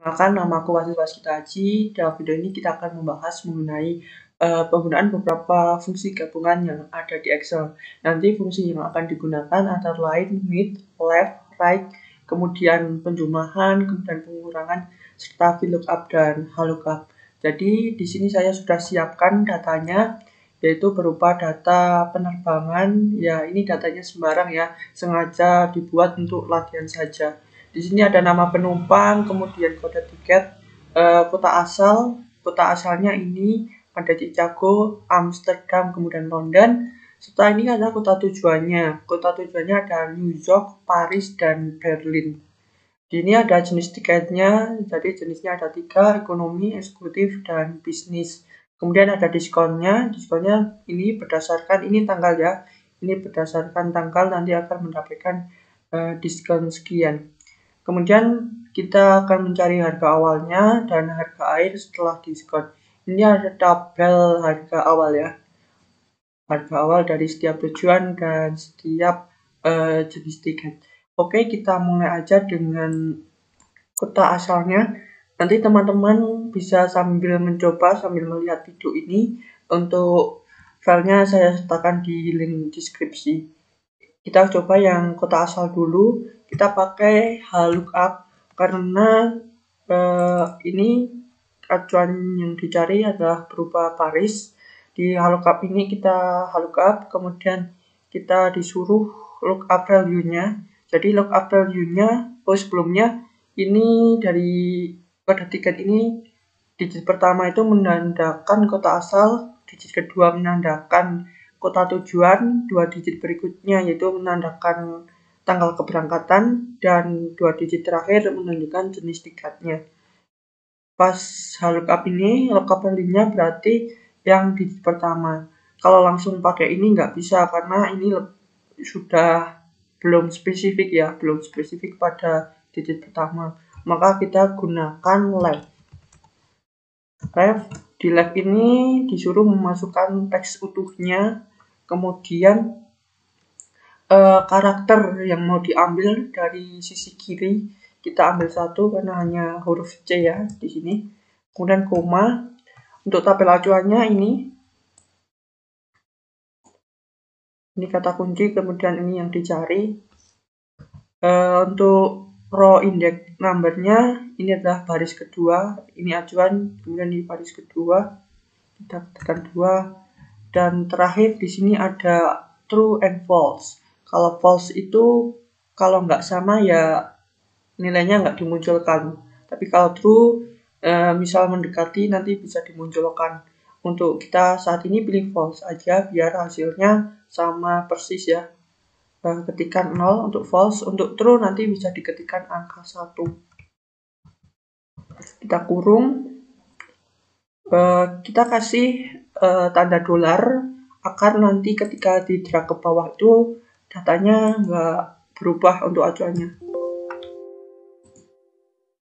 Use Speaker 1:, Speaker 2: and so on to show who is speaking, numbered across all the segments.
Speaker 1: Perkenalkan, nama aku Wasis Waskita Aji. Dalam video ini kita akan membahas mengenai penggunaan beberapa fungsi gabungan yang ada di Excel. Nanti fungsi yang akan digunakan antara lain mid, left, right, kemudian penjumlahan, kemudian pengurangan, serta VLOOKUP dan HLOOKUP. Jadi di sini saya sudah siapkan datanya, yaitu berupa data penerbangan. Ya, ini datanya sembarang ya, sengaja dibuat untuk latihan saja. Di sini ada nama penumpang, kemudian kode tiket, kota asal. Kota asalnya ini ada Chicago, Amsterdam, kemudian London. Serta ini adalah kota tujuannya. Kota tujuannya ada New York, Paris, dan Berlin. Di ini ada jenis tiketnya, jadi jenisnya ada 3, ekonomi, eksekutif, dan bisnis. Kemudian ada diskonnya. Diskonnya ini berdasarkan, ini tanggal ya. Ini berdasarkan tanggal, nanti akan mendapatkan diskon sekian. Kemudian kita akan mencari harga awalnya dan harga akhir setelah diskon. Ini ada tabel harga awal ya. Harga awal dari setiap tujuan dan setiap jenis tiket. Oke, kita mulai aja dengan kota asalnya. Nanti teman-teman bisa sambil mencoba, sambil melihat video ini. Untuk filenya saya sertakan di link deskripsi. Kita coba yang kota asal dulu. Kita pakai HLOOKUP karena ini acuan yang dicari adalah berupa Paris. Di HLOOKUP ini kita HLOOKUP, kemudian kita disuruh lookup value-nya. Jadi lookup value-nya, sebelumnya ini dari pada tiket ini digit pertama itu menandakan kota asal, digit kedua menandakan kota tujuan, 2 digit berikutnya yaitu menandakan tanggal keberangkatan, dan 2 digit terakhir menunjukkan jenis tiketnya. Pas HLOOKUP ini, lookup value-nya berarti yang digit pertama. Kalau langsung pakai ini nggak bisa karena ini sudah belum spesifik ya, belum spesifik pada digit pertama. Maka kita gunakan left. Di left ini disuruh memasukkan teks utuhnya, kemudian karakter yang mau diambil dari sisi kiri kita ambil 1 karena hanya huruf C ya di sini. Kemudian koma. Untuk tabel acuannya ini kata kunci, kemudian ini yang dicari. Untuk row index numbernya ini adalah baris kedua, ini acuan, kemudian di baris kedua kita tekan 2, dan terakhir di sini ada true and false. Kalau false itu kalau nggak sama ya nilainya nggak dimunculkan, tapi kalau true misal mendekati nanti bisa dimunculkan. Untuk kita saat ini pilih false aja biar hasilnya sama persis ya. Ketikan 0 untuk false, untuk true nanti bisa diketikkan angka 1. Kita kurung, kita kasih tanda dolar agar nanti ketika di drag ke bawah itu datanya nggak berubah untuk acuannya.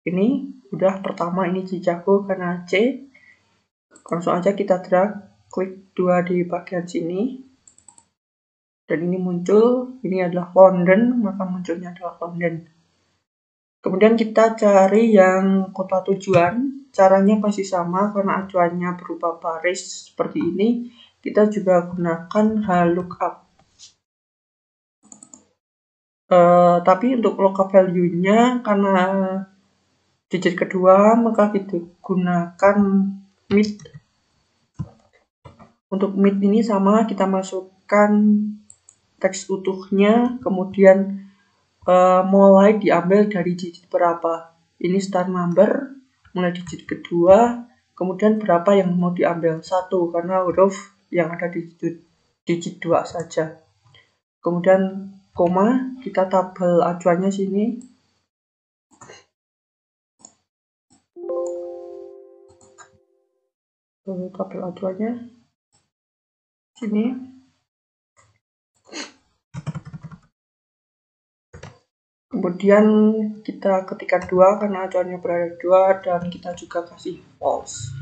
Speaker 1: Ini udah pertama, ini Chicago karena C. Langsung aja kita drag, klik 2 di bagian sini, dan ini muncul. Ini adalah London, maka munculnya adalah London. Kemudian kita cari yang kota tujuan. Caranya pasti sama karena acuannya berupa baris seperti ini. Kita juga gunakan HLOOKUP. Tapi untuk lookup value-nya karena digit kedua maka kita gunakan mid. Untuk mid ini sama, kita masukkan teks utuhnya, kemudian mulai diambil dari digit berapa. Ini start number, mulai digit kedua, kemudian berapa yang mau diambil, 1 karena huruf yang ada di digit 2 saja. Kemudian koma, kita tabel acuannya sini. Tabel acuannya sini. Kemudian kita ketikkan 2 karena acuannya berada 2, dan kita juga kasih false.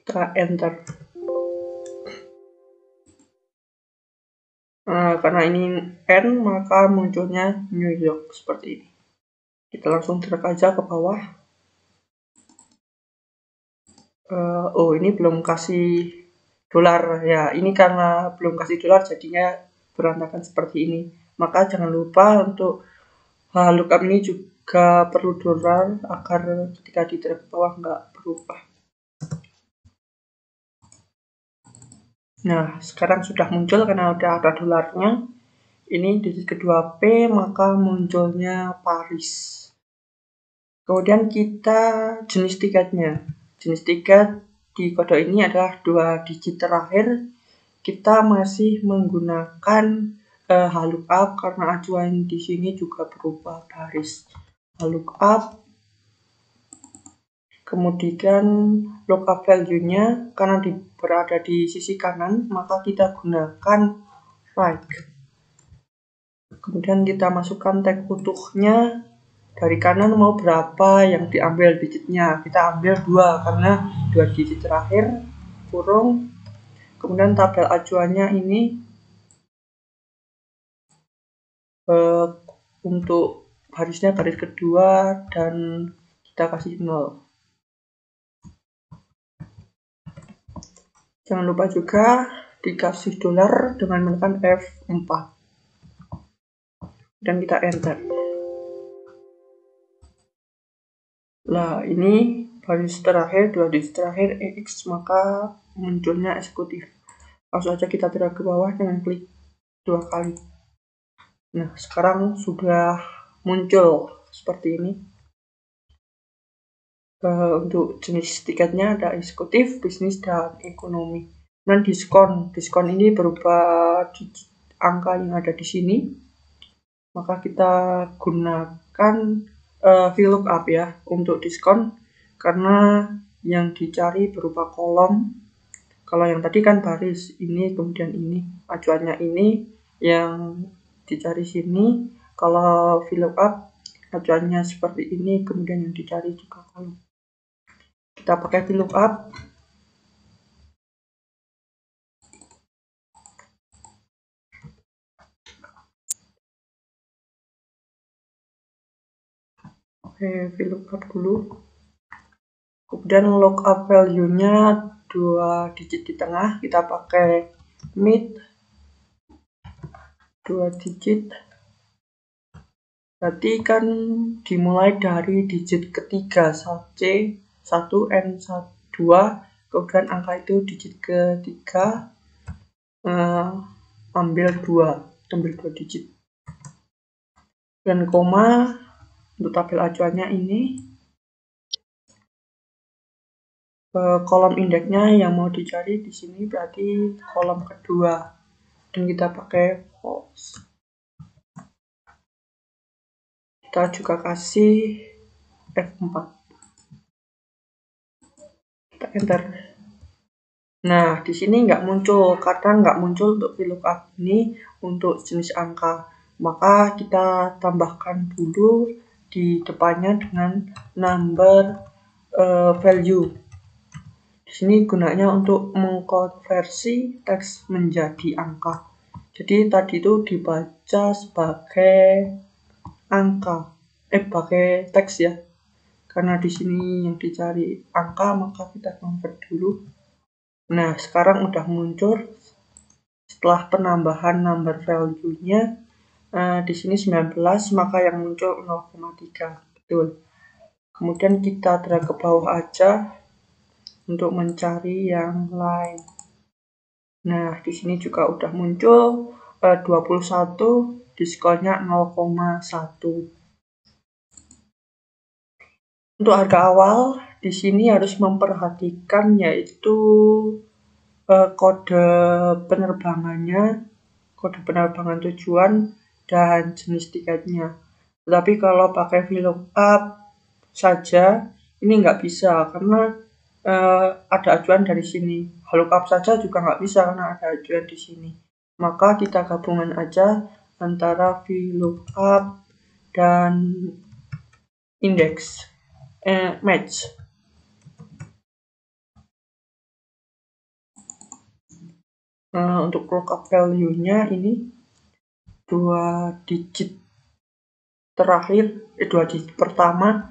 Speaker 1: Kita enter. Karena ini N, maka munculnya New York seperti ini. Kita langsung drag aja ke bawah. Oh, ini belum kasih dolar ya. Ini karena belum kasih dolar jadinya berantakan seperti ini. Maka jangan lupa untuk lookup ini juga perlu dolar agar ketika di drag ke bawah nggak berubah. Nah, sekarang sudah muncul karena udah ada dolarnya. Ini digit kedua P, maka munculnya Paris. Kemudian kita jenis tiketnya. Jenis tiket di kode ini adalah 2 digit terakhir. Kita masih menggunakan lookup karena acuan di sini juga berubah Paris. Lookup. Kemudian lookup value-nya karena berada di sisi kanan, maka kita gunakan right. Kemudian kita masukkan tag utuhnya. Dari kanan mau berapa yang diambil digitnya, kita ambil 2 karena 2 digit terakhir, kurung. Kemudian tabel acuannya ini untuk barisnya baris kedua dan kita kasih 0. Jangan lupa juga dikasih dolar dengan menekan F4 dan kita enter. Nah, ini baris terakhir, 2 digit terakhir EX, maka munculnya eksekutif. Langsung aja kita drag ke bawah dengan klik 2 kali. Nah, sekarang sudah muncul seperti ini. Untuk jenis tiketnya ada eksekutif, bisnis, dan ekonomi. Dan diskon ini berupa angka yang ada di sini. Maka kita gunakan VLOOKUP ya untuk diskon karena yang dicari berupa kolom. Kalau yang tadi kan baris, ini kemudian ini acuannya ini yang dicari sini. Kalau VLOOKUP acuannya seperti ini, kemudian yang dicari juga kolom. Kita pakai VLOOKUP. Oke, VLOOKUP dulu. Kemudian lookup value-nya 2 digit di tengah, kita pakai mid 2 digit. Berarti kan dimulai dari digit ketiga C 1 N 2, kemudian angka itu digit ketiga, ambil 2 digit. Dan koma untuk tabel acuannya ini. Kolom indeksnya yang mau dicari di sini berarti kolom kedua dan kita pakai false. Kita juga kasih F4. Kita enter. Nah, di sini nggak muncul, kadang nggak muncul untuk VLOOKUP ini untuk jenis angka. Maka kita tambahkan dulu di depannya dengan number value. Di sini gunanya untuk mengkonversi teks menjadi angka. Jadi tadi itu dibaca sebagai angka, sebagai teks ya. Karena di sini yang dicari angka, maka kita convert dulu. Nah, sekarang udah muncul setelah penambahan number value-nya. Di sini 19, maka yang muncul 0,3. Betul. Kemudian kita drag ke bawah aja untuk mencari yang lain. Nah, di sini juga udah muncul 21, diskonnya 0,1. Untuk harga awal di sini harus memperhatikan yaitu kode penerbangannya, kode penerbangan tujuan dan jenis tiketnya. Tetapi kalau pakai VLOOKUP saja ini nggak bisa karena ada acuan dari sini. Lookup saja juga nggak bisa karena ada acuan di sini. Maka kita gabungan aja antara VLOOKUP dan index match. Untuk lookup value-nya ini 2 digit terakhir, 2 digit pertama,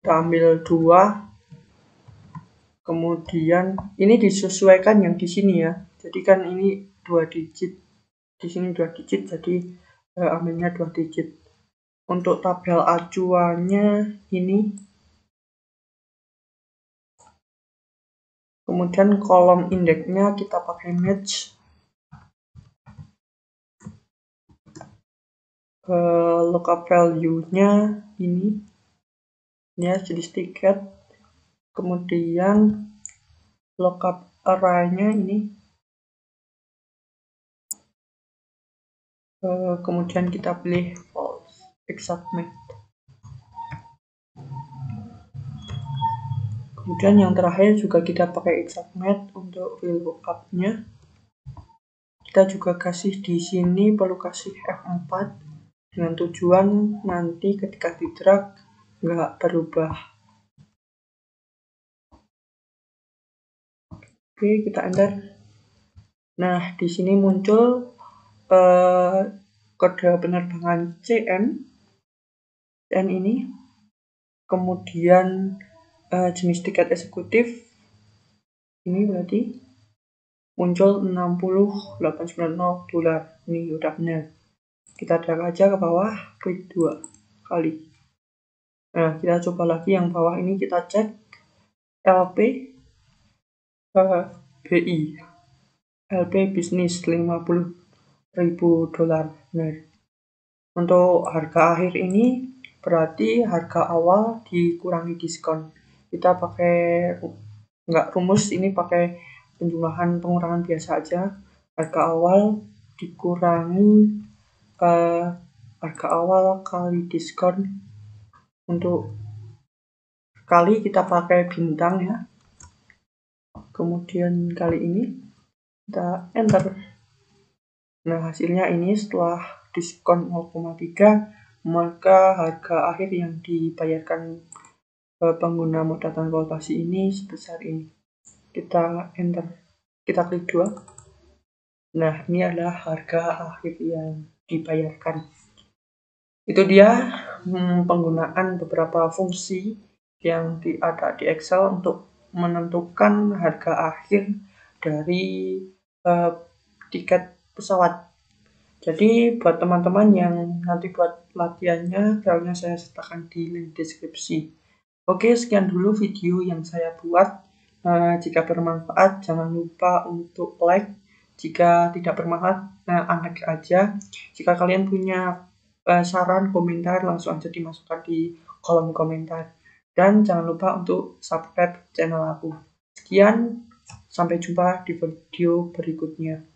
Speaker 1: kita ambil 2, kemudian ini disesuaikan yang di sini ya, jadi kan ini 2 digit, di sini 2 digit, jadi ambilnya 2 digit. Untuk tabel acuannya ini, kemudian kolom indeksnya kita pakai match, lookup value-nya ini ya, jenis tiket, kemudian lookup array-nya ini, kemudian kita pilih false exact match. Kemudian yang terakhir juga kita pakai exact match untuk VLOOKUP-nya. Kita juga kasih di sini perlu kasih F4 dengan tujuan nanti ketika di drag nggak berubah. Oke, kita enter. Nah, di sini muncul kode penerbangan CN ini, kemudian jenis tiket eksekutif ini berarti muncul $60,890, ini udah benar. Kita drag aja ke bawah, klik 2 kali. Nah, kita coba lagi yang bawah ini, kita cek LP BI, LP bisnis $50.000. Nah, untuk harga akhir ini berarti harga awal dikurangi diskon. Kita pakai nggak rumus, ini pakai penjumlahan pengurangan biasa aja. Harga awal dikurangi harga awal kali diskon. Untuk kali kita pakai bintang ya. Kemudian kali ini kita enter. Nah, hasilnya ini setelah diskon 0,3, maka harga akhir yang dibayarkan pengguna moda transportasi ini sebesar ini. Kita enter, kita klik 2. Nah, ini adalah harga akhir yang dibayarkan. Itu dia penggunaan beberapa fungsi yang ada di Excel untuk menentukan harga akhir dari tiket pesawat. Jadi buat teman-teman yang nanti buat latihannya, filenya saya sertakan di link deskripsi. Oke, sekian dulu video yang saya buat. Jika bermanfaat, jangan lupa untuk like. Jika tidak bermanfaat, unlike aja. Jika kalian punya saran, komentar, langsung aja dimasukkan di kolom komentar. Dan jangan lupa untuk subscribe channel aku. Sekian, sampai jumpa di video berikutnya.